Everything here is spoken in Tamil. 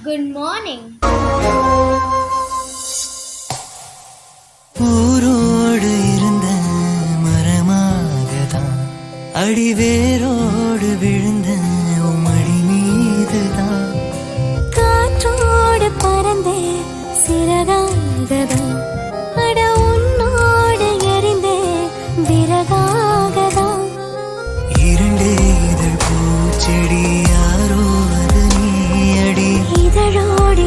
Good morning. ஊரோடு இருந்த மரமாகதான் அடிவேரோடு விழுந்த உமடி மீதுதான் காற்றோடு பறந்தே சிறகாகதான் அட உன்னோடு எரிந்தே விறகாகதான் இரண்டே இதழ் பூச்செடி யாரோ அது நீ அடி இதழோடு